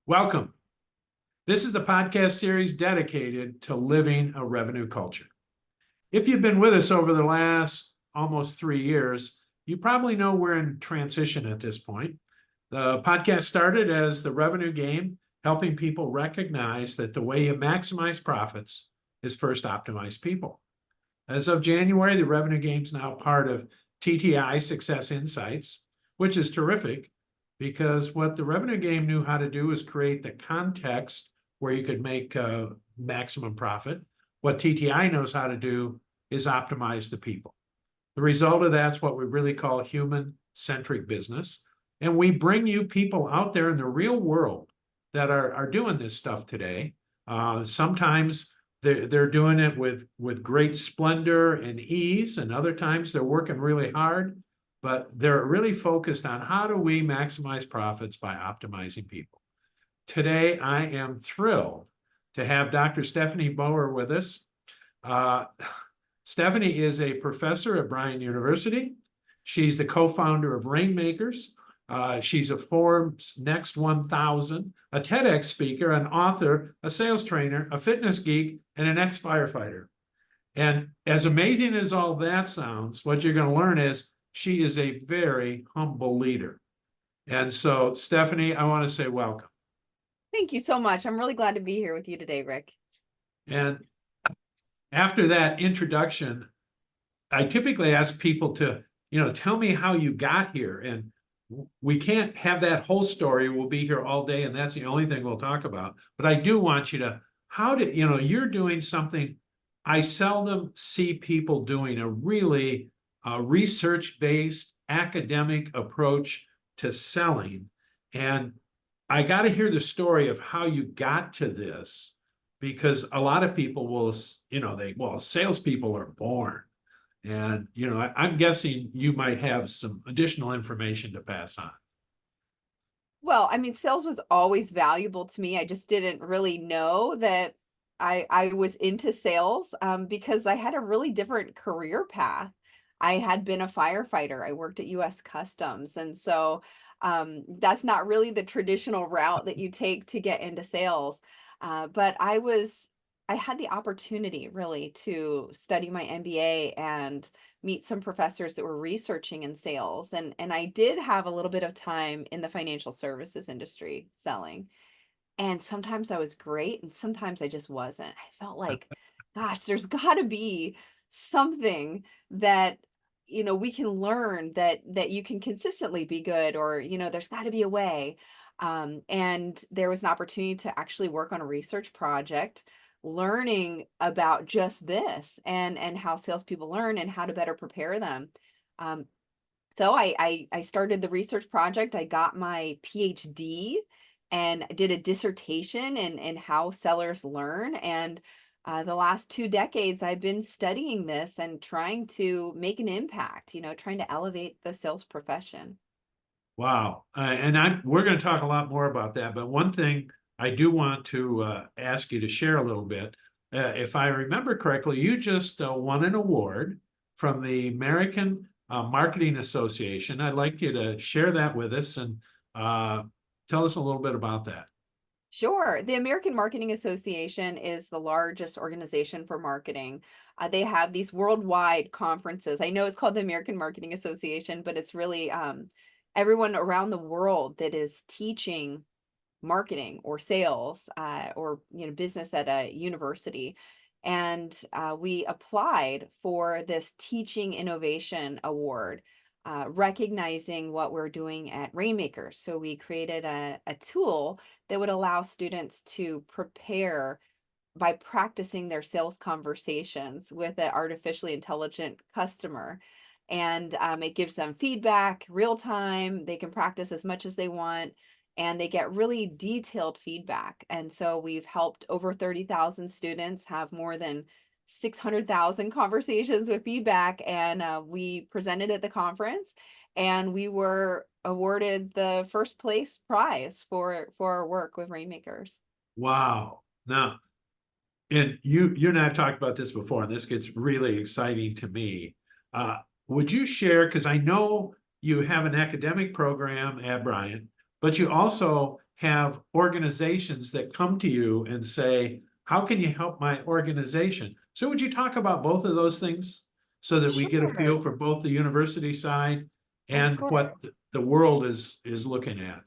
Welcome. This is the podcast series dedicated to living a revenue culture. If you've been with us over the last almost 3 years, you probably know we're in transition at this point. The podcast started as the revenue game, helping people recognize that the way you maximize profits is first optimize people. As of January, the revenue game is now part of TTI Success Insights, which is terrific because what the revenue game knew how to do is create the context where you could make maximum profit. What TTI knows how to do is optimize the people. The result of that's what we really call human-centric business. And we bring you people out there in the real world that are doing this stuff today. Sometimes they're doing it with great splendor and ease, and other times they're working really hard, but they're really focused on how do we maximize profits by optimizing people. Today, I am thrilled to have Dr. Stefanie Boer with us. Stefanie is a professor at Bryan University. She's the co-founder of Rainmakers. She's a Forbes Next 1000, a TEDx speaker, an author, a sales trainer, a fitness geek, and an X-Firefighter. And as amazing as all that sounds, what you're going to learn is she is a very humble leader. And so, Stefanie, I want to say welcome. Thank you so much. I'm really glad to be here with you today, Rick. And after that introduction, I typically ask people to, tell me how you got here. And we can't have that whole story. We'll be here all day, and that's the only thing we'll talk about. But I do want you to, you're doing something I seldom see people doing, a really research-based academic approach to selling. And I got to hear the story of how you got to this, because a lot of people will, salespeople are born. And, I'm guessing you might have some additional information to pass on. Well, I mean, sales was always valuable to me. I just didn't really know that I was into sales because I had a really different career path. I had been a firefighter. I worked at U.S. Customs. And so that's not really the traditional route that you take to get into sales. But I had the opportunity really to study my MBA and meet some professors that were researching in sales. And I did have a little bit of time in the financial services industry selling. And sometimes I was great and sometimes I just wasn't. I felt like, gosh, there's got to be something that we can learn that you can consistently be good, or there's got to be a way. And there was an opportunity to actually work on a research project learning about just this and how salespeople learn and how to better prepare them. Um, so I started the research project. I got my PhD and did a dissertation in how sellers learn. And the last 2 decades, I've been studying this and trying to make an impact, trying to elevate the sales profession. Wow. We're going to talk a lot more about that. But one thing I do want to ask you to share a little bit. If I remember correctly, you just won an award from the American Marketing Association. I'd like you to share that with us and tell us a little bit about that. Sure. The American Marketing Association is the largest organization for marketing. They have these worldwide conferences. I know it's called the American Marketing Association, but it's really everyone around the world that is teaching marketing or sales or business at a university. And we applied for this Teaching Innovation Award, recognizing what we're doing at Rainmakers. So we created a tool that would allow students to prepare by practicing their sales conversations with an artificially intelligent customer. And it gives them feedback real time. They can practice as much as they want, and they get really detailed feedback. And so we've helped over 30,000 students have more than 600,000 conversations with feedback. And we presented at the conference, and we were awarded the first place prize for our work with Rainmakers. Wow. Now, and you and I have talked about this before, and this gets really exciting to me. Would you share, because I know you have an academic program at Bryan, but you also have organizations that come to you and say, how can you help my organization? So would you talk about both of those things so that we get a Sure, feel for both the university side of and what course. the world is looking at?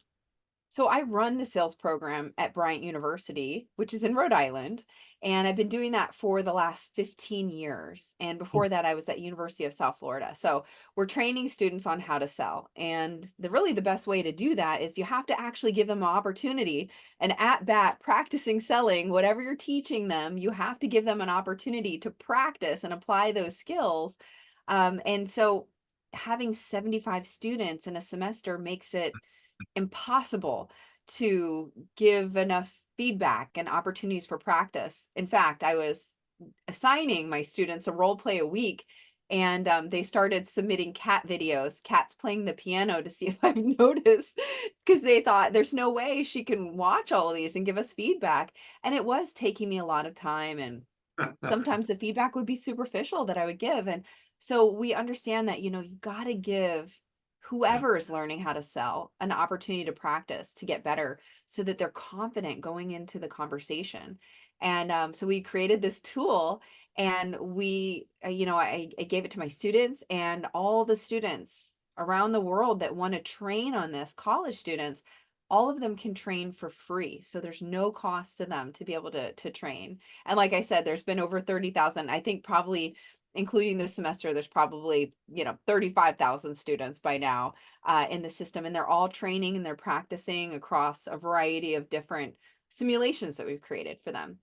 So I run the sales program at Bryant University, which is in Rhode Island, and I've been doing that for the last 15 years. And Oh, before that, I was at University of South Florida. So we're training students on how to sell. And the best way to do that is you have to actually give them an opportunity, and at bat practicing selling whatever you're teaching them, you have to give them an opportunity to practice and apply those skills. And so having 75 students in a semester makes it impossible to give enough feedback and opportunities for practice. In fact, I was assigning my students a role play a week, and they started submitting cat videos, cats playing the piano, to see if I've noticed, because they thought there's no way she can watch all of these and give us feedback. And it was taking me a lot of time, and sometimes the feedback would be superficial that I would give. And so we understand that, you got to give whoever is learning how to sell an opportunity to practice, to get better, so that they're confident going into the conversation. And so we created this tool, and I gave it to my students, and all the students around the world that want to train on this, college students, all of them can train for free. So there's no cost to them to be able to train. And like I said, there's been over 30,000, I think probably including this semester, there's probably, 35,000 students by now in the system. And they're all training and they're practicing across a variety of different simulations that we've created for them.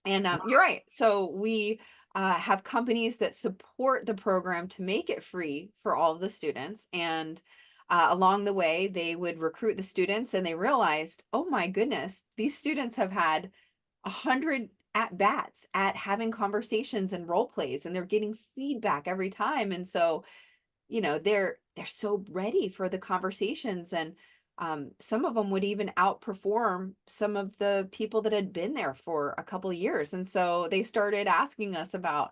And you're right. So we have companies that support the program to make it free for all of the students. And along the way, they would recruit the students, and they realized, oh my goodness, these students have had 100 at bats at having conversations and role plays, and they're getting feedback every time. And so, they're so ready for the conversations. And some of them would even outperform some of the people that had been there for a couple of years. And so they started asking us about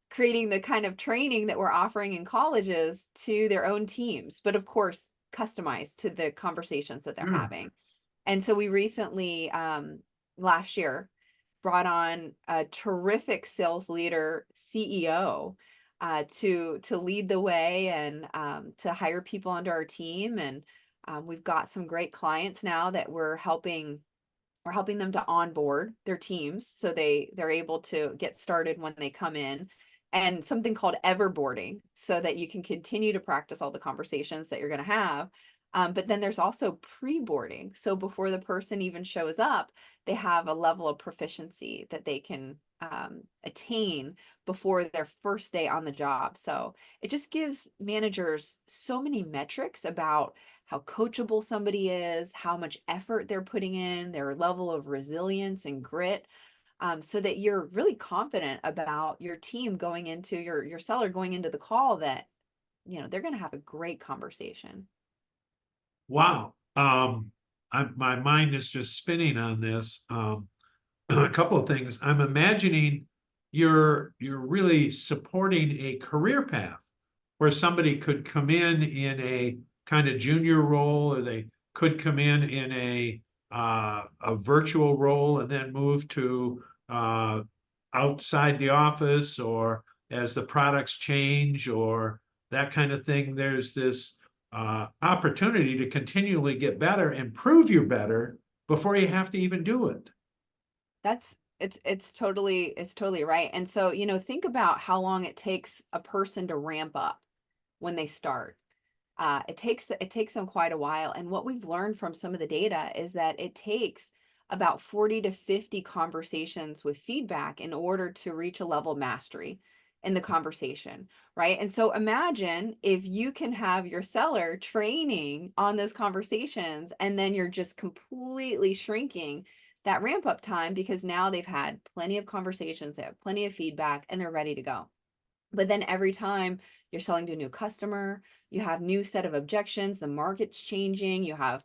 creating the kind of training that we're offering in colleges to their own teams, but of course customized to the conversations that they're Yeah. having. And so we recently, last year, brought on a terrific sales leader, CEO, to lead the way, and to hire people onto our team. And we've got some great clients now that we're helping them to onboard their teams, so they're able to get started when they come in, and something called everboarding, so that you can continue to practice all the conversations that you're going to have. But then there's also pre-boarding, so before the person even shows up, they have a level of proficiency that they can attain before their first day on the job. So it just gives managers so many metrics about how coachable somebody is, how much effort they're putting in, their level of resilience and grit, so that you're really confident about your team going into your seller going into the call, that they're going to have a great conversation. Wow. My mind is just spinning on this. A couple of things. I'm imagining you're really supporting a career path where somebody could come in a kind of junior role, or they could come in a virtual role and then move to outside the office, or as the products change, or that kind of thing. There's this opportunity to continually get better and prove you're better before you have to even do it. That's it's totally right. And so, think about how long it takes a person to ramp up when they start. It takes them quite a while. And what we've learned from some of the data is that it takes about 40 to 50 conversations with feedback in order to reach a level of mastery in the conversation, right? And so imagine if you can have your seller training on those conversations, and then you're just completely shrinking that ramp up time, because now they've had plenty of conversations, they have plenty of feedback, and they're ready to go. But then every time you're selling to a new customer, you have new set of objections, the market's changing, you have,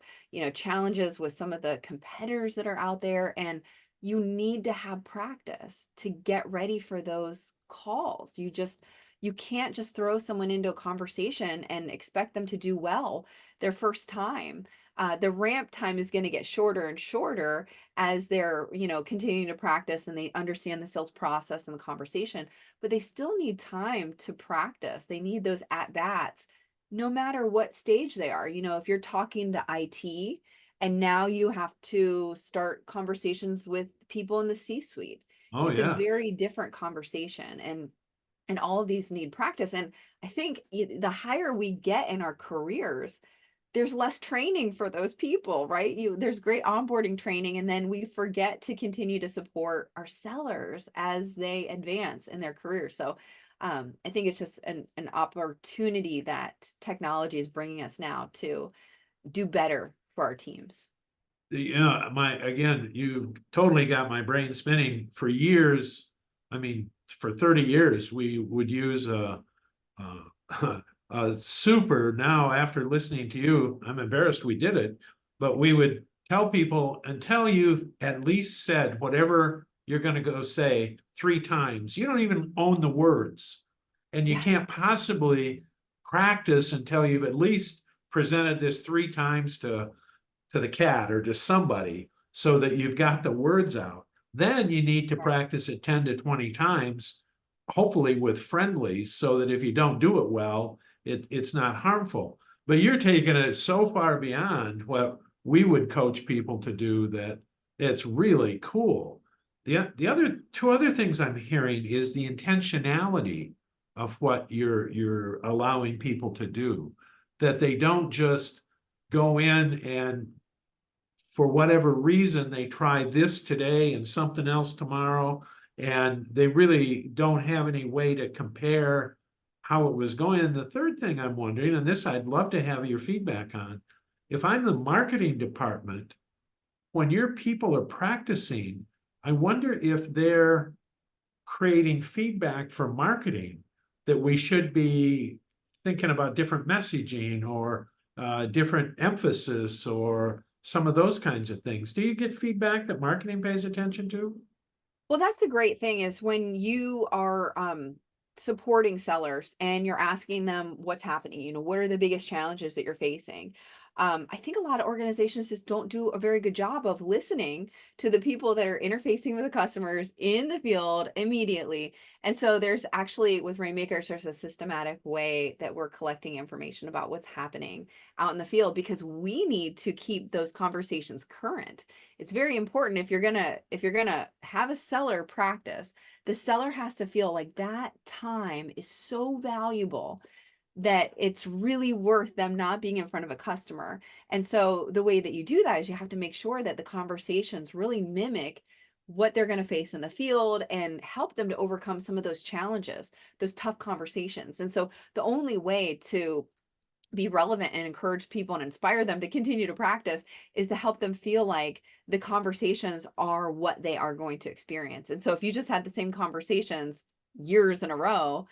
challenges with some of the competitors that are out there, and you need to have practice to get ready for those calls. You can't just throw someone into a conversation and expect them to do well their first time. The ramp time is going to get shorter and shorter as they're, continuing to practice and they understand the sales process and the conversation, but they still need time to practice. They need those at bats, no matter what stage they are. If you're talking to IT and now you have to start conversations with people in the C-suite, Oh, it's a yeah. very different conversation. And all of these need practice. And I think the higher we get in our careers, there's less training for those people, right? There's great onboarding training, and then we forget to continue to support our sellers as they advance in their career. So I think it's just an opportunity that technology is bringing us now to do better for our teams. Yeah, again, you totally got my brain spinning. For years, I mean, for 30 years, we would use a super. Now, after listening to you, I'm embarrassed we did it, but we would tell people until you've at least said whatever you're going to go say 3 times, you don't even own the words. And you Yeah. can't possibly practice until you've at least presented this 3 times to the cat or to somebody so that you've got the words out. Then you need to Right. practice it 10 to 20 times, hopefully with friendlies, so that if you don't do it well, it's not harmful. But you're taking it so far beyond what we would coach people to do that it's really cool. The other 2 other things I'm hearing is the intentionality of what you're allowing people to do, that they don't just go in and for whatever reason, they try this today and something else tomorrow, and they really don't have any way to compare how it was going. And the third thing I'm wondering, and this I'd love to have your feedback on, if I'm the marketing department, when your people are practicing, I wonder if they're creating feedback for marketing that we should be thinking about different messaging or different emphasis or some of those kinds of things. Do you get feedback that marketing pays attention to? Well, that's the great thing is when you are supporting sellers and you're asking them what's happening, what are the biggest challenges that you're facing? I think a lot of organizations just don't do a very good job of listening to the people that are interfacing with the customers in the field immediately. And so there's actually with Rainmakers, there's a systematic way that we're collecting information about what's happening out in the field because we need to keep those conversations current. It's very important if you're gonna have a seller practice, the seller has to feel like that time is so valuable that it's really worth them not being in front of a customer. And so the way that you do that is you have to make sure that the conversations really mimic what they're going to face in the field and help them to overcome some of those challenges, those tough conversations. And so the only way to be relevant and encourage people and inspire them to continue to practice is to help them feel like the conversations are what they are going to experience. And so if you just had the same conversations years in a row,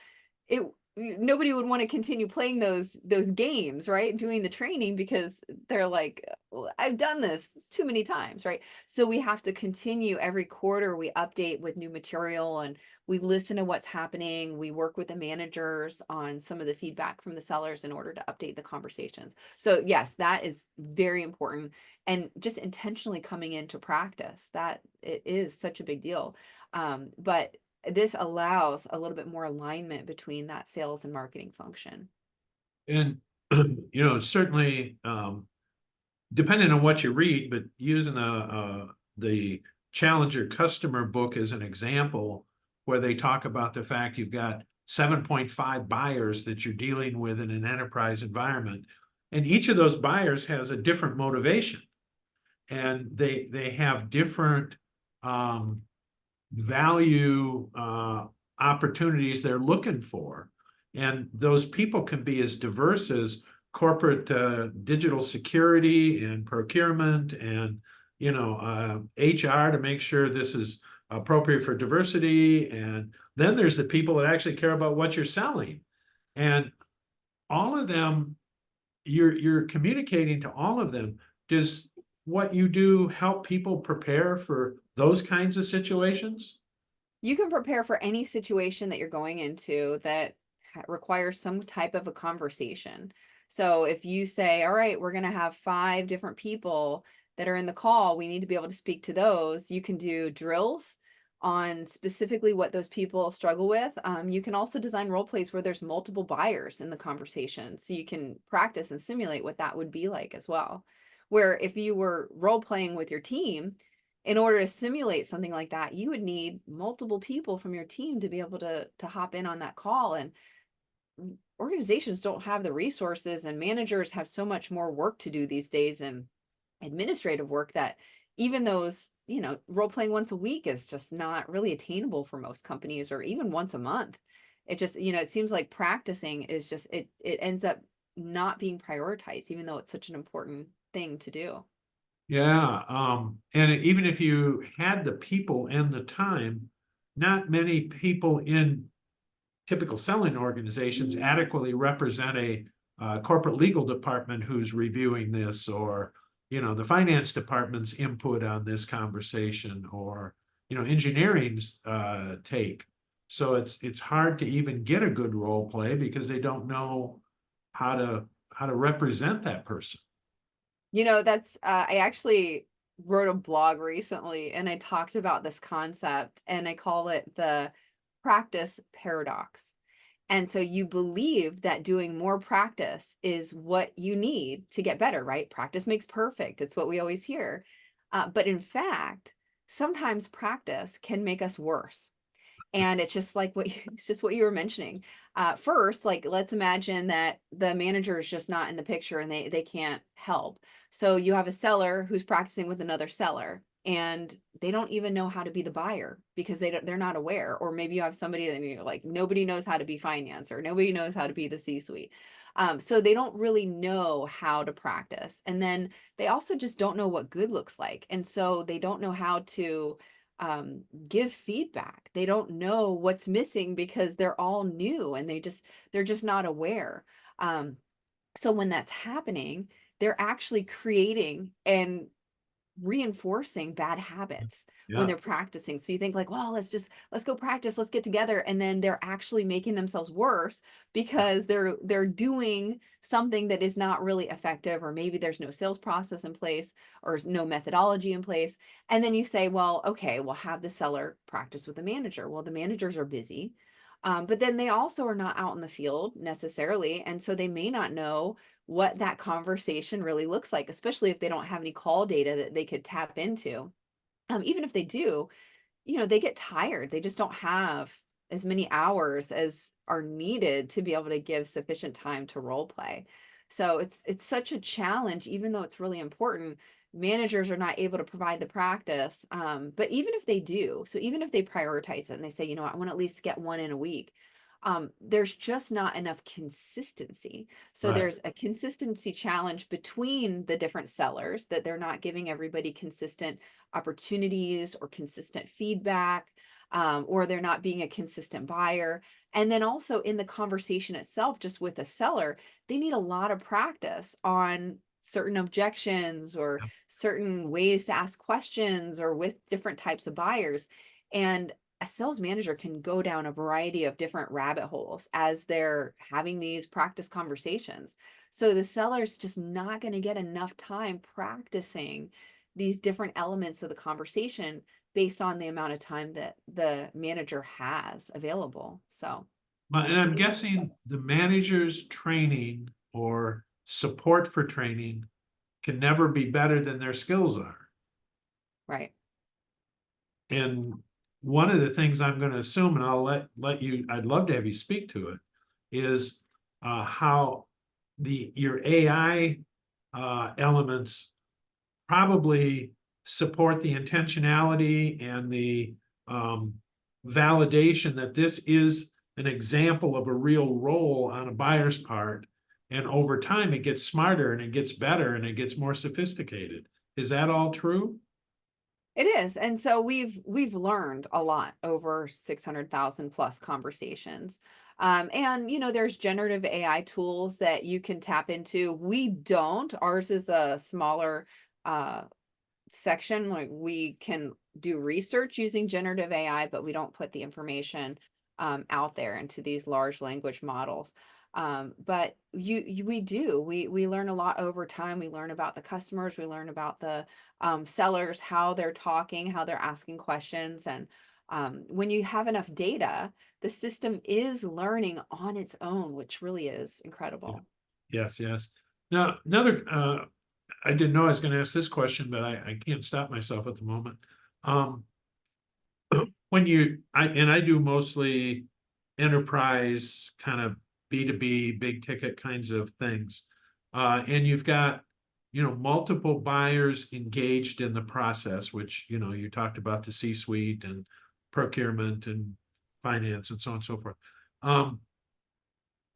it nobody would want to continue playing those games, right? Doing the training because they're like, "Well, I've done this too many times, right?" So we have to continue every quarter, we update with new material and we listen to what's happening. We work with the managers on some of the feedback from the sellers in order to update the conversations. So yes, that is very important. And just intentionally coming into practice, that it is such a big deal. But this allows a little bit more alignment between that sales and marketing function. And certainly depending on what you read, but using the Challenger Customer book as an example, where they talk about the fact you've got 7.5 buyers that you're dealing with in an enterprise environment, and each of those buyers has a different motivation, and they have different value opportunities they're looking for. And those people can be as diverse as corporate digital security and procurement and HR to make sure this is appropriate for diversity. And then there's the people that actually care about what you're selling. And all of them, you're communicating to all of them. Does what you do help people prepare for those kinds of situations? You can prepare for any situation that you're going into that requires some type of a conversation. So if you say, all right, we're going to have 5 different people that are in the call, we need to be able to speak to those. You can do drills on specifically what those people struggle with. You can also design role plays where there's multiple buyers in the conversation. So you can practice and simulate what that would be like as well. Where if you were role playing with your team, in order to simulate something like that, you would need multiple people from your team to be able to hop in on that call. And organizations don't have the resources, and managers have so much more work to do these days, and administrative work, that even those, role playing once a week is just not really attainable for most companies, or even once a month. It just, it seems like practicing is just, it ends up not being prioritized, even though it's such an important thing to do. Yeah, and even if you had the people and the time, not many people in typical selling organizations adequately represent a corporate legal department who's reviewing this, or the finance department's input on this conversation, or engineering's take. So it's hard to even get a good role play because they don't know how to represent that person. That's I actually wrote a blog recently, and I talked about this concept, and I call it the practice paradox. And so you believe that doing more practice is what you need to get better, right? Practice makes perfect. It's what we always hear. But in fact, sometimes practice can make us worse. And it's just like it's just what you were mentioning. First, like, let's imagine that the manager is just not in the picture, and they can't help. So you have a seller who's practicing with another seller, and they don't even know how to be the buyer because they're not aware. Or maybe you have somebody that you're like, nobody knows how to be finance, or nobody knows how to be the C-suite. So they don't really know how to practice. And then they also just don't know what good looks like. And so they don't know how to give feedback. They don't know what's missing because they're all new, and they're just not aware. Um, so when that's happening, they're actually creating and reinforcing bad habits when Yeah. they're practicing. So you think like, well, let's go practice, let's get together, and then they're actually making themselves worse because they're doing something that is not really effective, or maybe there's no sales process in place, or no methodology in place. And then you say, well, okay, we'll have the seller practice with the manager. Well, the managers are busy. But then they also are not out in the field necessarily. And so they may not know what that conversation really looks like, especially if they don't have any call data that they could tap into. Even if they do, they get tired. They just don't have as many hours as are needed to be able to give sufficient time to role play. So it's such a challenge, even though it's really important. Managers are not able to provide the practice. But even if they do, so even if they prioritize it and they say, I want to at least get one in a week, there's just not enough consistency. So Right. there's a consistency challenge between the different sellers, that they're not giving everybody consistent opportunities or consistent feedback, or they're not being a consistent buyer. And then also in the conversation itself, just with a seller, they need a lot of practice on certain objections, or certain ways to ask questions, or with different types of buyers. And a sales manager can go down a variety of different rabbit holes as they're having these practice conversations. So the seller's just not going to get enough time practicing these different elements of the conversation based on the amount of time that the manager has available. So And it's I'm guessing the manager's training or support for training can never be better than their skills are. right. And one of the things I'm going to assume, and I'll let you, I'd love to have you speak to it, is how your AI elements probably support the intentionality and the validation that this is an example of a real role on a buyer's part. And over time, it gets smarter and it gets better and it gets more sophisticated. Is that all true? It is. And so we've learned a lot over 600,000 plus conversations. And there's generative AI tools that you can tap into. We don't. Ours is a smaller uh section. Like, we can do research using generative AI, but we don't put the information out there into these large language models. But we learn a lot over time. We learn about the customers, we learn about the sellers, how they're talking, how they're asking questions. And when you have enough data, the system is learning on its own, which really is Yeah. incredible. Yes, yes. Now, another, I didn't know I was going to ask this question, but I can't stop myself at the moment. Um, when I do mostly enterprise kind of B2B, big ticket kinds of things. And you've got, multiple buyers engaged in the process, which, you talked about the C-suite and procurement and finance and so on and so forth.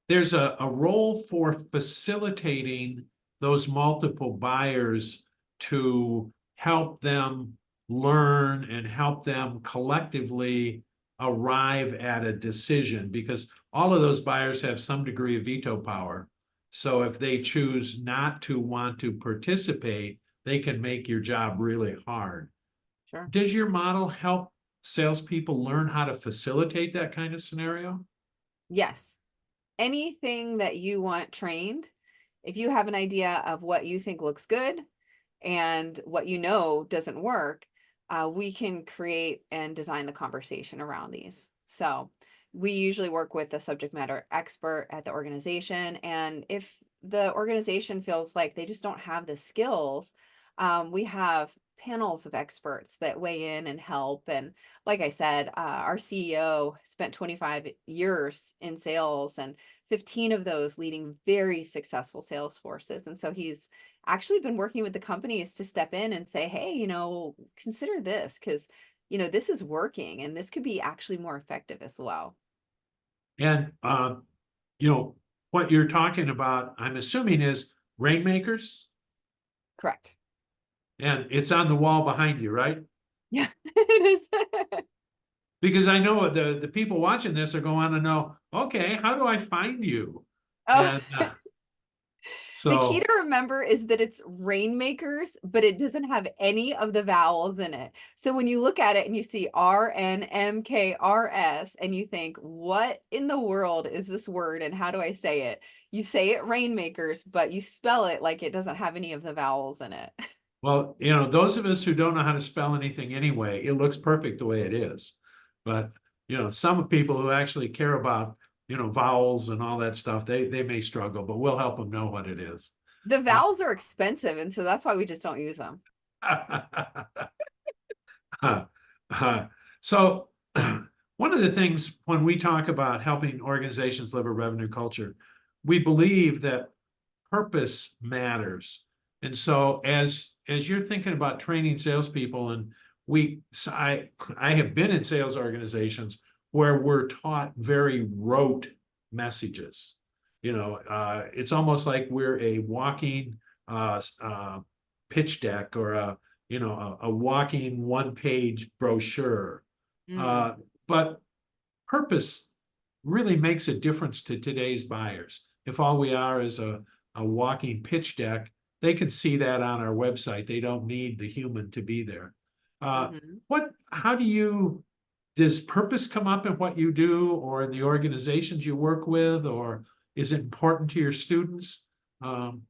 There's a role for facilitating those multiple buyers to help them learn and help them collectively arrive at a decision, because all of those buyers have some degree of veto power. So if they choose not to want to participate, they can make your job really hard. Sure. Does your model help salespeople learn how to facilitate that kind of scenario? Yes. Anything that you want trained, if you have an idea of what you think looks good and what you know doesn't work, we can create and design the conversation around these. So we usually work with the subject matter expert at the organization. And if the organization feels like they just don't have the skills, we have panels of experts that weigh in and help. And like I said, our CEO spent 25 years in sales and 15 of those leading very successful sales forces. And so he's actually been working with the companies to step in and say, hey, consider this because, this is working and this could be actually more effective as well. And you know, what you're talking about, I'm assuming, is rainmakers, Correct. and it's on the wall behind you, right? Yeah, it is. Because I know the people watching this are going to know, okay, how do I find you? Oh, And the key so, to remember is that it's rainmakers, but it doesn't have any of the vowels in it. So when you look at it and you see RNMKRS and you think, what in the world is this word and how do I say it? You say it rainmakers, but you spell it like it doesn't have any of the vowels in it. well, those of us who don't know how to spell anything anyway, it looks perfect the way it is. But, some people who actually care about, vowels and all that stuff, they may struggle, but we'll help them know what it is. The Uh, vowels are expensive, and so that's why we just don't use them. So, one of the things when we talk about helping organizations live a revenue culture, we believe that purpose matters. And so, as you're thinking about training salespeople, and I have been in sales organizations where we're taught very rote messages. It's almost like we're a walking pitch deck, or a walking one-page brochure. Mm, Uh, but purpose really makes a difference to today's buyers. If all we are is a walking pitch deck, they can see that on our website. They don't need the human to be there. mhm. How does purpose come up in what you do or in the organizations you work with, or is it important to your students? Um,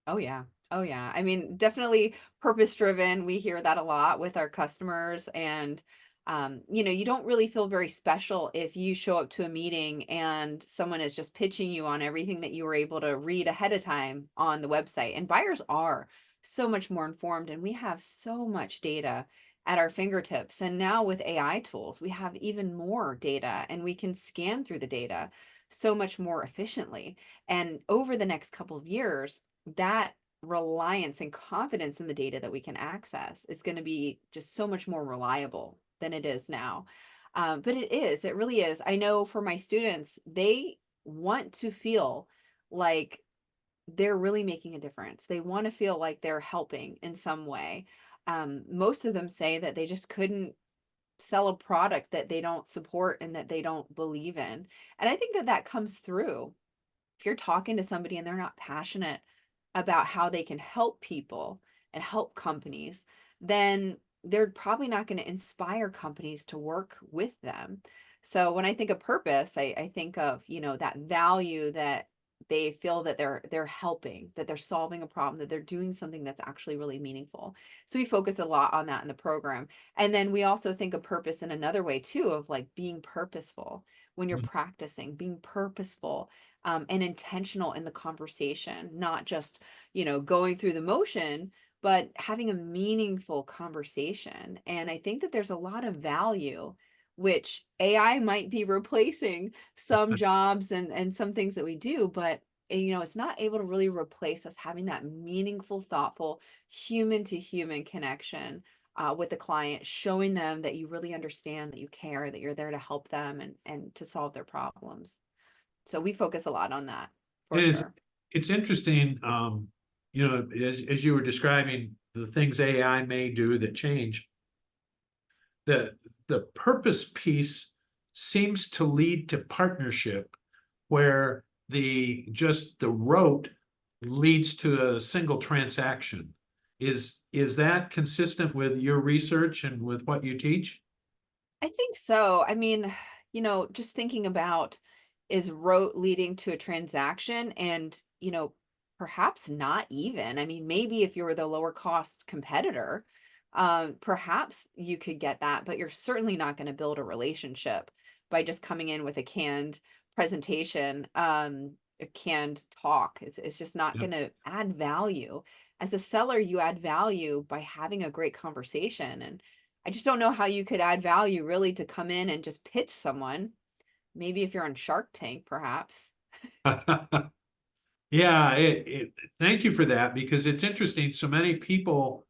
Oh yeah. Oh yeah. I mean, definitely purpose driven. We hear that a lot with our customers and you don't really feel very special if you show up to a meeting and someone is just pitching you on everything that you were able to read ahead of time on the website. And buyers are so much more informed and we have so much data at our fingertips. And now with AI tools, we have even more data and we can scan through the data so much more efficiently. And over the next couple of years, that reliance and confidence in the data that we can access is going to be just so much more reliable than it is now. But it really is. I know for my students, they want to feel like they're really making a difference. They want to feel like they're helping in some way. Most of them say that they just couldn't sell a product that they don't support and that they don't believe in. And I think that that comes through if you're talking to somebody and they're not passionate about how they can help people and help companies, then they're probably not going to inspire companies to work with them. So when I think of purpose, I think of, that value that they feel that they're helping, that they're solving a problem, that they're doing something that's actually really meaningful. So we focus a lot on that in the program. And then we also think of purpose in another way too, of like being purposeful when you're Mm. practicing, being purposeful and intentional in the conversation, not just, going through the motion, but having a meaningful conversation. And I think that there's a lot of value, which AI might be replacing some jobs and some things that we do, but it's not able to really replace us having that meaningful, thoughtful, human to human connection with the client, showing them that you really understand, that you care, that you're there to help them and to solve their problems. So we focus a lot on that It for is, sure. it's interesting, as you were describing the things AI may do that change, the the purpose piece seems to lead to partnership where the rote leads to a single transaction. Is that consistent with your research and with what you teach? I think so. I mean, just thinking about, is rote leading to a transaction? And, perhaps not even. I mean, maybe if you were the lower cost competitor, perhaps you could get that, but you're certainly not going to build a relationship by just coming in with a canned presentation, a canned talk. It's just not Yeah. going to add value. As a seller, you add value by having a great conversation. And I just don't know how you could add value really to come in and just pitch someone. Maybe if you're on Shark Tank, perhaps. Yeah, thank you for that because it's interesting. So many people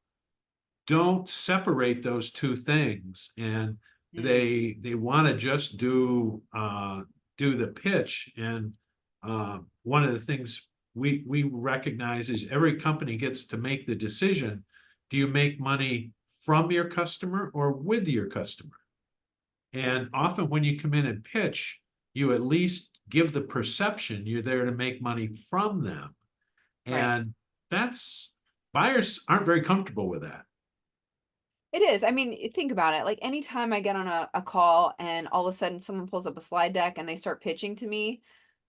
don't separate those two things, and Mm, they want to just do the pitch. And one of the things we recognize is every company gets to make the decision: do you make money from your customer or with your customer? And often when you come in and pitch, you at least give the perception you're there to make money from them. right. And that's buyers aren't very comfortable with that. It is. I mean, think about it. Like anytime I get on a call and all of a sudden someone pulls up a slide deck and they start pitching to me,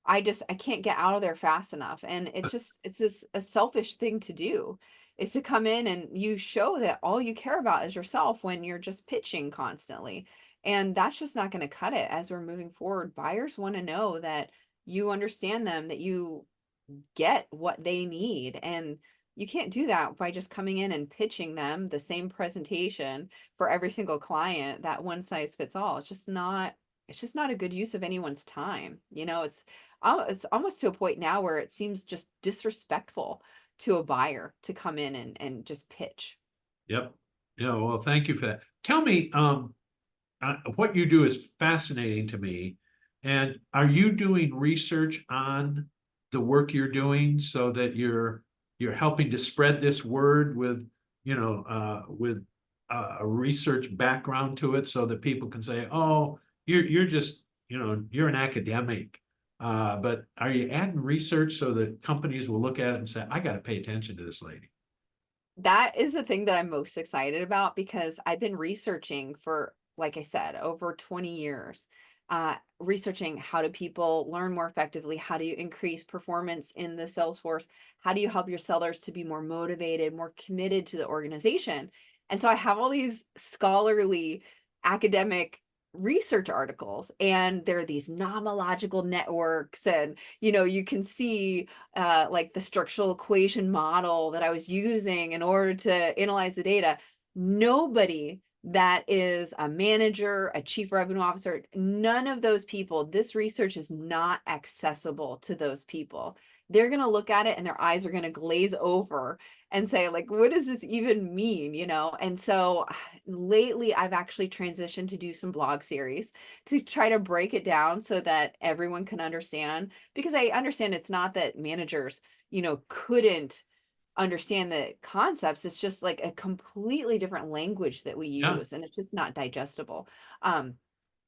I can't get out of there fast enough. And it's just a selfish thing to do, is to come in and you show that all you care about is yourself when you're just pitching constantly. And that's just not going to cut it as we're moving forward. Buyers want to know that you understand them, that you get what they need. And you can't do that by just coming in and pitching them the same presentation for every single client, that one size fits all. It's just not a good use of anyone's time. It's almost to a point now where it seems just disrespectful to a buyer to come in and just pitch. Yep. Yeah, well, thank you for that. Tell me, what you do is fascinating to me. And are you doing research on the work you're doing so that you're helping to spread this word with a research background to it so that people can say, oh, you're just, you're an academic. But are you adding research so that companies will look at it and say, I got to pay attention to this lady? That is the thing that I'm most excited about, because I've been researching for, like I said, over 20 years, researching how do people learn more effectively? How do you increase performance in the sales force? How do you help your sellers to be more motivated, more committed to the organization? And so I have all these scholarly academic research articles, and there are these nomological networks, and you can see like the structural equation model that I was using in order to analyze the data. Nobody that is a manager, a chief revenue officer, none of those people, this research is not accessible to those people. They're going to look at it and their eyes are going to glaze over and say, like, what does this even mean? And so lately I've actually transitioned to do some blog series to try to break it down so that everyone can understand, because I understand it's not that managers, couldn't understand the concepts. It's just like a completely different language that we Yeah, use, and it's just not digestible. Um,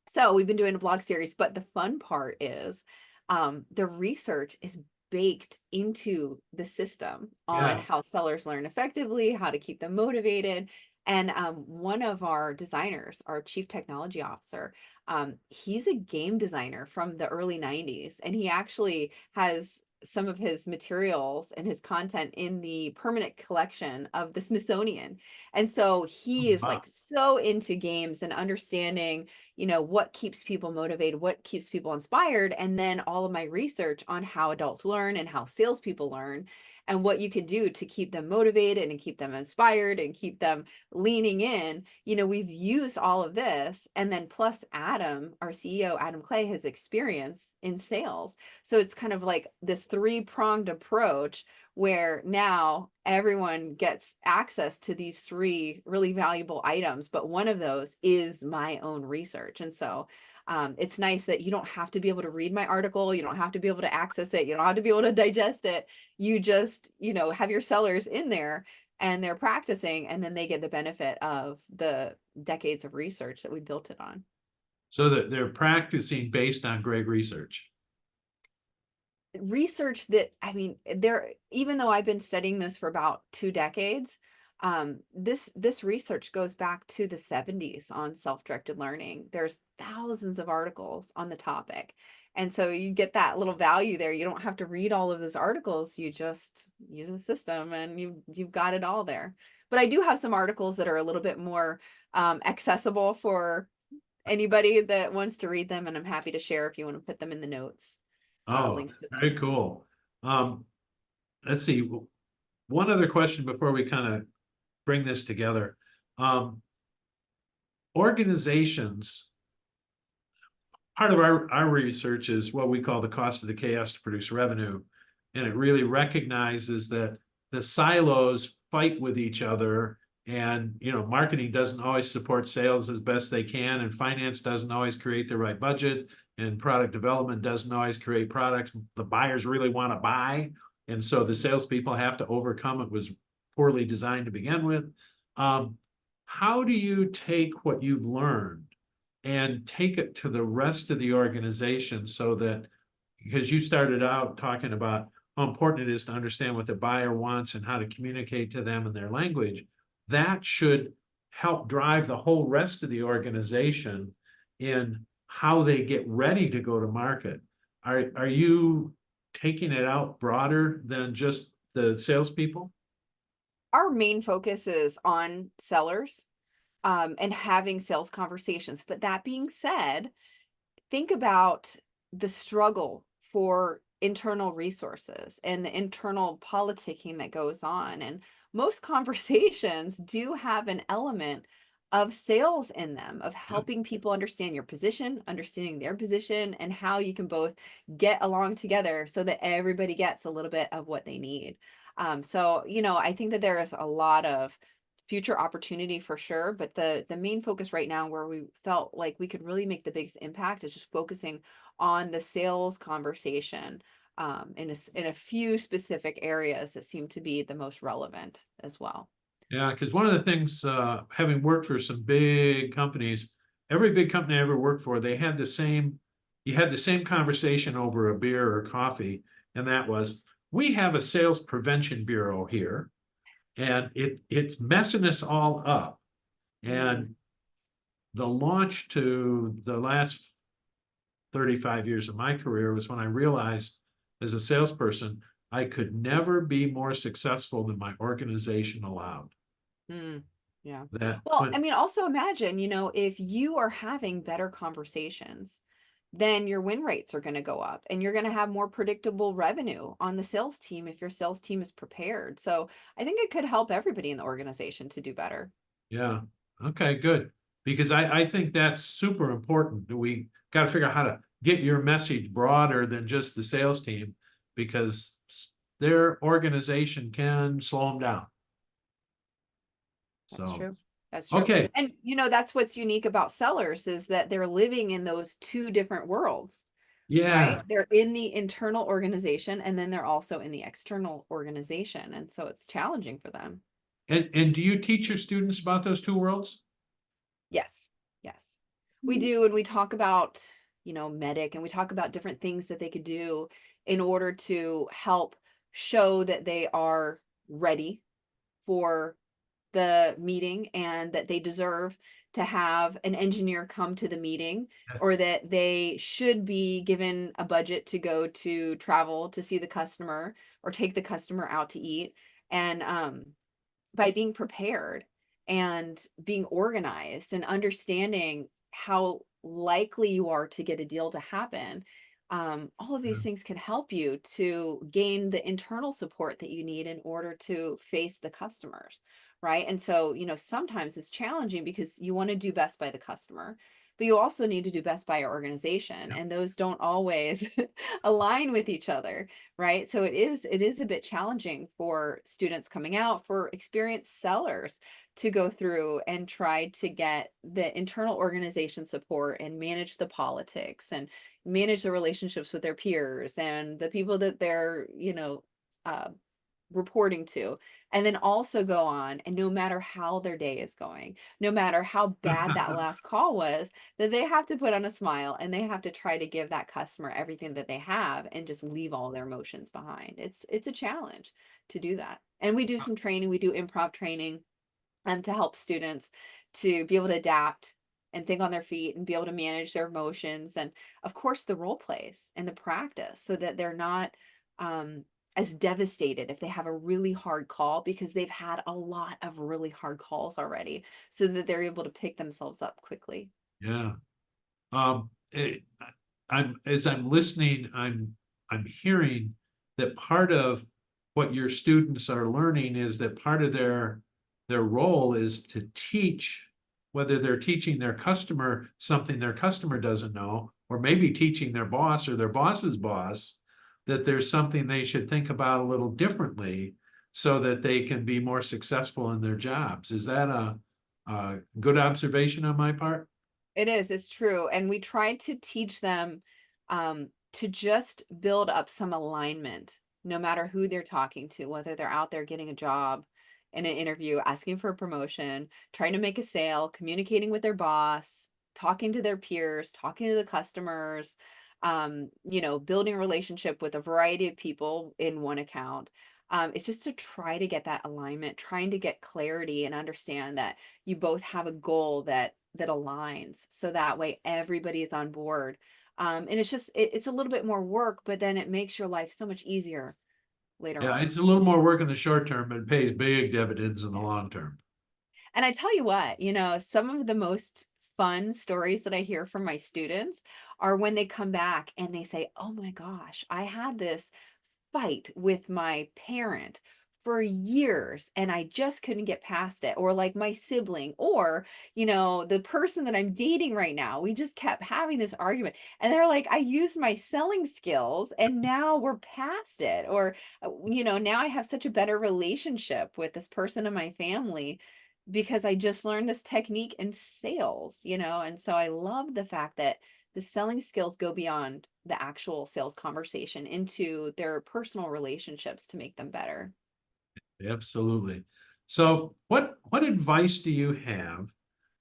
so we've been doing a blog series, but the fun part is the research is baked into the system on yeah. how sellers learn effectively, how to keep them motivated. And one of our designers, our chief technology officer, he's a game designer from the early 90s. And he actually has some of his materials and his content in the permanent collection of the Smithsonian. And so Oh, he is wow. like so into games and understanding, what keeps people motivated, what keeps people inspired. And then all of my research on how adults learn and how salespeople learn and what you can do to keep them motivated and keep them inspired and keep them leaning in. We've used all of this, and then plus Adam, our CEO, Adam Clay, has experience in sales. So it's kind of like this three-pronged approach where now everyone gets access to these three really valuable items, but one of those is my own research. And so it's nice that you don't have to be able to read my article, you don't have to be able to access it, you don't have to be able to digest it. You just, have your sellers in there and they're practicing, and then they get the benefit of the decades of research that we built it on. So that they're practicing based on great research. Research that, I mean, there, even though I've been studying this for about 2 decades, this research goes back to the 70s on self-directed learning. There's thousands of articles on the topic. And so you get that little value there. You don't have to read all of those articles. You just use the system and you've got it all there. But I do have some articles that are a little bit more accessible for anybody that wants to read them, and I'm happy to share if you want to put them in the notes, Oh, links to very those. cool. Um, let's see. One other question before we kind of bring this together. Organizations, part of our research is what we call the cost of the chaos to produce revenue. And it really recognizes that the silos fight with each other. And, marketing doesn't always support sales as best they can. And finance doesn't always create the right budget. And product development doesn't always create products the buyers really want to buy. And so the salespeople have to overcome it was poorly designed to begin with. How do you take what you've learned and take it to the rest of the organization so that, because you started out talking about how important it is to understand what the buyer wants and how to communicate to them in their language, that should help drive the whole rest of the organization in how they get ready to go to market. Are you taking it out broader than just the salespeople? Our main focus is on sellers, and having sales conversations. But that being said, think about the struggle for internal resources and the internal politicking that goes on. And most conversations do have an element of sales in them, of Yep. helping people understand your position, understanding their position, and how you can both get along together so that everybody gets a little bit of what they need. So, I think that there is a lot of future opportunity for sure, but the main focus right now where we felt like we could really make the biggest impact is just focusing on the sales conversation, in a few specific areas that seem to be the most relevant as well. Yeah, because one of the things, having worked for some big companies, every big company I ever worked for, you had the same conversation over a beer or coffee, and that was, we have a sales prevention bureau here, and it's messing us all up. Mm. And the launch to the last 35 years of my career was when I realized as a salesperson, I could never be more successful than my organization allowed. Mm, yeah. That Well, I when mean, also imagine, if you are having better conversations, then your win rates are going to go up and you're going to have more predictable revenue on the sales team if your sales team is prepared. So I think it could help everybody in the organization to do better. Yeah. Okay, good. Because I think that's super important. We got to figure out how to get your message broader than just the sales team because their organization can slow them down. That's So, true. That's true. okay. And that's what's unique about sellers is that they're living in those two different worlds, right? Yeah. They're in the internal organization and then they're also in the external organization. And so it's challenging for them. And do you teach your students about those two worlds? Yes. Yes. We do. And we talk about, medic, and we talk about different things that they could do in order to help show that they are ready for the meeting and that they deserve to have an engineer come to the meeting, or Yes. that they should be given a budget to go to travel to see the customer or take the customer out to eat. And by being prepared and being organized and understanding how likely you are to get a deal to happen, all of these Yeah. things can help you to gain the internal support that you need in order to face the customers, right? And so, sometimes it's challenging because you want to do best by the customer, but you also need to do best by your organization, Yep. and those don't always align with each other, right? So it is a bit challenging for students coming out, for experienced sellers to go through and try to get the internal organization support and manage the politics and manage the relationships with their peers and the people that they're, uh, reporting to, and then also go on, and no matter how their day is going, no matter how bad that last call was, that they have to put on a smile and they have to try to give that customer everything that they have and just leave all their emotions behind. It's a challenge to do that. And we do some training, we do improv training, to help students to be able to adapt and think on their feet and be able to manage their emotions, and of course the role plays and the practice, so that they're not um, as devastated if they have a really hard call, because they've had a lot of really hard calls already, so that they're able to pick themselves up quickly. Yeah. Um, as I'm listening, I'm hearing that part of what your students are learning is that part of their role is to teach, whether they're teaching their customer something their customer doesn't know, or maybe teaching their boss or their boss's boss that there's something they should think about a little differently so that they can be more successful in their jobs. Is that a good observation on my part? It is, it's true. And we try to teach them to just build up some alignment, no matter who they're talking to, whether they're out there getting a job, in an interview, asking for a promotion, trying to make a sale, communicating with their boss, talking to their peers, talking to the customers, building a relationship with a variety of people in one account. It's just to try to get that alignment, trying to get clarity and understand that you both have a goal that aligns, so that way everybody is on board. And it's a little bit more work, but then it makes your life so much easier later Yeah, on. it's a little more work in the short term, but it pays big dividends in the long term. And I tell you what, some of the most fun stories that I hear from my students are when they come back and they say, "Oh my gosh, I had this fight with my parent for years and I just couldn't get past it." Or like my sibling, or, the person that I'm dating right now, we just kept having this argument. And they're like, "I used my selling skills and now we're past it." Or, "Now I have such a better relationship with this person in my family because I just learned this technique in sales." And so I love the fact that the selling skills go beyond the actual sales conversation into their personal relationships to make them better. Absolutely. So what advice do you have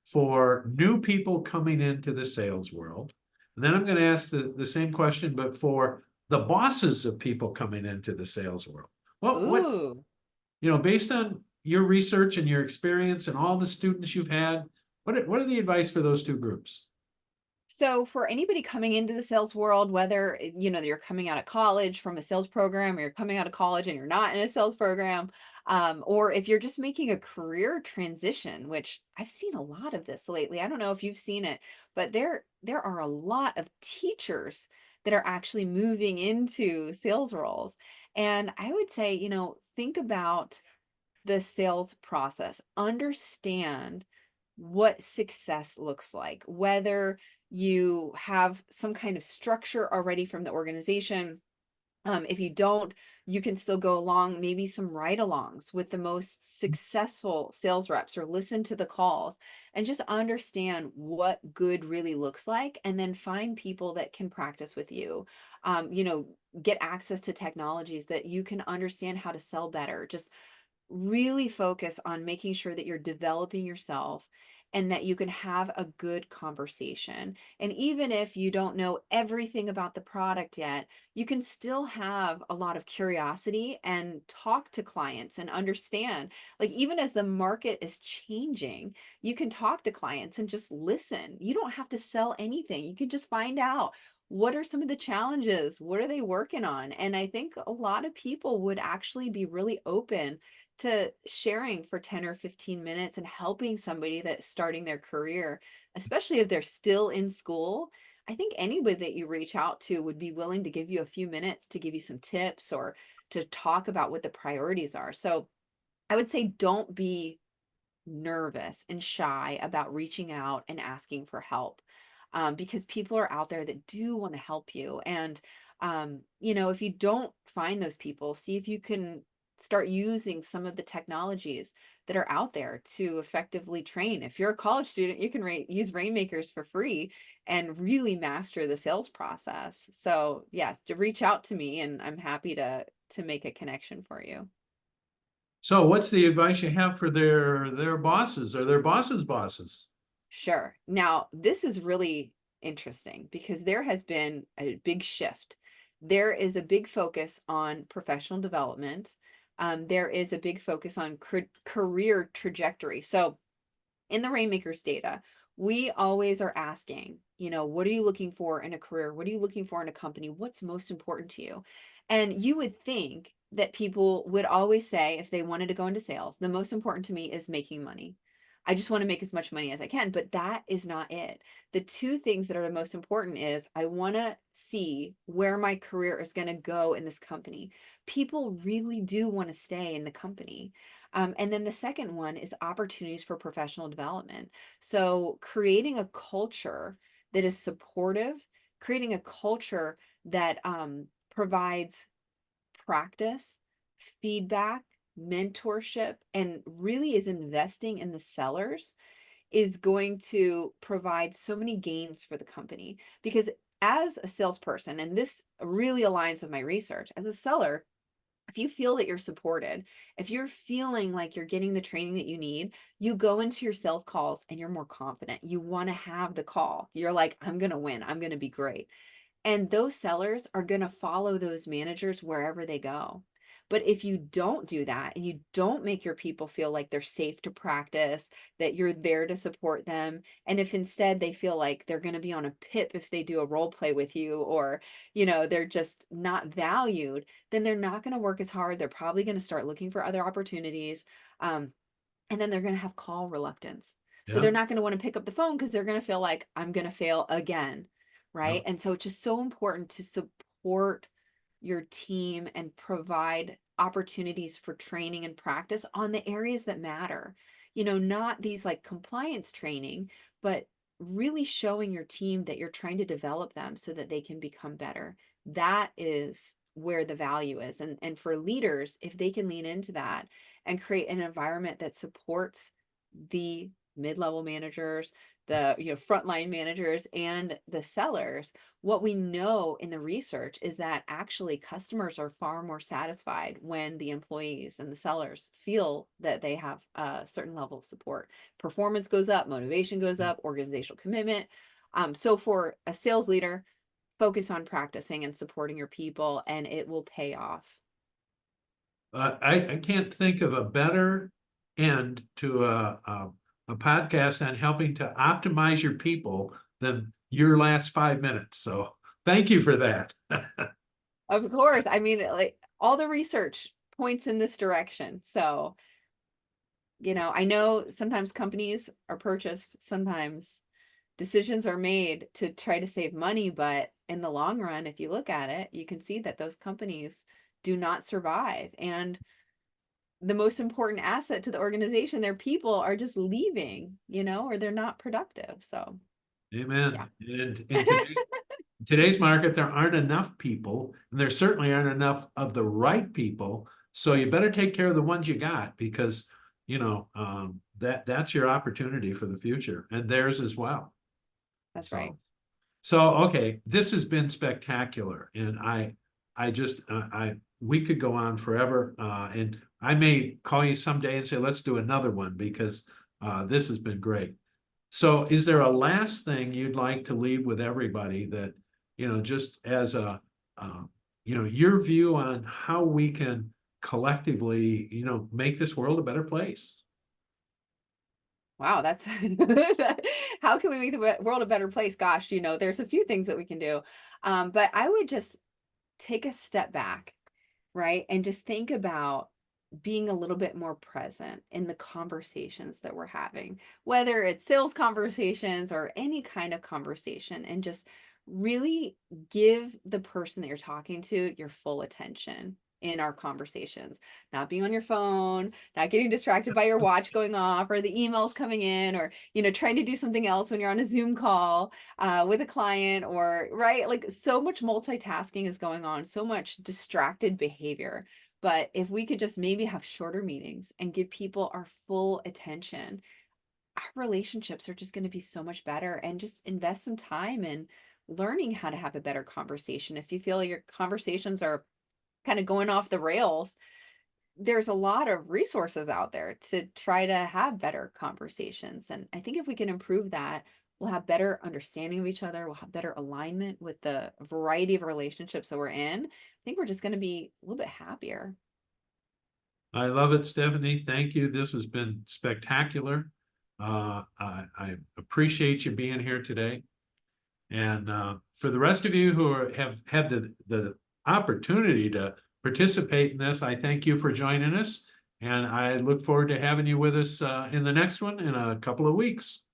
for new people coming into the sales world? And then I'm going to ask the same question, but for the bosses of people coming into the sales world. What, Ooh. based on your research and your experience and all the students you've had, what are the advice for those two groups? So for anybody coming into the sales world, whether you're coming out of college from a sales program, or you're coming out of college and you're not in a sales program, or if you're just making a career transition, which I've seen a lot of this lately. I don't know if you've seen it, but there are a lot of teachers that are actually moving into sales roles. And I would say, think about the sales process. Understand what success looks like, whether you have some kind of structure already from the organization. If you don't, you can still go along, maybe some ride alongs with the most successful sales reps, or listen to the calls and just understand what good really looks like. And then find people that can practice with you. Get access to technologies that you can understand how to sell better. Just really focus on making sure that you're developing yourself and that you can have a good conversation. And even if you don't know everything about the product yet, you can still have a lot of curiosity and talk to clients and understand. Like, even as the market is changing, you can talk to clients and just listen. You don't have to sell anything. You can just find out, what are some of the challenges? What are they working on? And I think a lot of people would actually be really open to sharing for 10 or 15 minutes and helping somebody that's starting their career, especially if they're still in school. I think anybody that you reach out to would be willing to give you a few minutes to give you some tips or to talk about what the priorities are. So I would say, don't be nervous and shy about reaching out and asking for help, because people are out there that do want to help you. And, if you don't find those people, see if you can start using some of the technologies that are out there to effectively train. If you're a college student, you can use Rainmakers for free and really master the sales process. So yes, to reach out to me, and I'm happy to make a connection for you. So what's the advice you have for their bosses or their bosses' bosses? Sure. Now, this is really interesting because there has been a big shift. There is a big focus on professional development. There is a big focus on career trajectory. So, in the Rainmakers data, we always are asking, what are you looking for in a career? What are you looking for in a company? What's most important to you? And you would think that people would always say, if they wanted to go into sales, the most important to me is making money. I just want to make as much money as I can, but that is not it. The two things that are the most important is, I want to see where my career is going to go in this company. People really do want to stay in the company. And then the second one is opportunities for professional development. So creating a culture that is supportive, creating a culture that provides practice, feedback, mentorship, and really is investing in the sellers, is going to provide so many gains for the company. Because as a salesperson, and this really aligns with my research, as a seller, if you feel that you're supported, if you're feeling like you're getting the training that you need, you go into your sales calls and you're more confident. You want to have the call. You're like, I'm going to win. I'm going to be great. And those sellers are going to follow those managers wherever they go. But if you don't do that and you don't make your people feel like they're safe to practice, that you're there to support them, and if instead they feel like they're going to be on a pip if they do a role play with you, or, they're just not valued, then they're not going to work as hard. They're probably going to start looking for other opportunities. And then they're going to have call reluctance. So Yeah, they're not going to want to pick up the phone because they're going to feel like, I'm going to fail again. yeah. Right. And so it's just so important to support your team and provide opportunities for training and practice on the areas that matter. Not these like compliance training, but really showing your team that you're trying to develop them so that they can become better. That is where the value is. And for leaders, if they can lean into that and create an environment that supports the mid-level managers, the frontline managers, and the sellers, what we know in the research is that actually customers are far more satisfied when the employees and the sellers feel that they have a certain level of support. Performance goes up, motivation goes up, organizational commitment. So for a sales leader, focus on practicing and supporting your people, and it will pay off. I can't think of a better end to a podcast on helping to optimize your people than your last 5 minutes. So thank you for that. Of course. I mean, like, all the research points in this direction. So, I know sometimes companies are purchased, sometimes decisions are made to try to save money, but in the long run, if you look at it, you can see that those companies do not survive. And the most important asset to the organization, their people, are just leaving, or they're not productive. So, yeah. Amen. And in today's market, there aren't enough people, and there certainly aren't enough of the right people. So you better take care of the ones you got, because that's your opportunity for the future, and theirs as well. That's right. So okay, this has been spectacular, and I just we could go on forever, and I may call you someday and say, let's do another one, because this has been great. So is there a last thing you'd like to leave with everybody that, just as your view on how we can collectively, make this world a better place? Wow, that's how can we make the world a better place? Gosh, there's a few things that we can do. But I would just take a step back, right? And just think about being a little bit more present in the conversations that we're having, whether it's sales conversations or any kind of conversation, and just really give the person that you're talking to your full attention in our conversations, not being on your phone, not getting distracted by your watch going off or the emails coming in, or trying to do something else when you're on a Zoom call with a client, or right, like so much multitasking is going on, so much distracted behavior. But if we could just maybe have shorter meetings and give people our full attention, our relationships are just going to be so much better. And just invest some time in learning how to have a better conversation. If you feel like your conversations are kind of going off the rails, there's a lot of resources out there to try to have better conversations. And I think if we can improve that, we'll have better understanding of each other. We'll have better alignment with the variety of relationships that we're in. I think we're just going to be a little bit happier. I love it, Stephanie. Thank you. This has been spectacular. I appreciate you being here today. And for the rest of you who have had the opportunity to participate in this, I thank you for joining us. And I look forward to having you with us in the next one in a couple of weeks.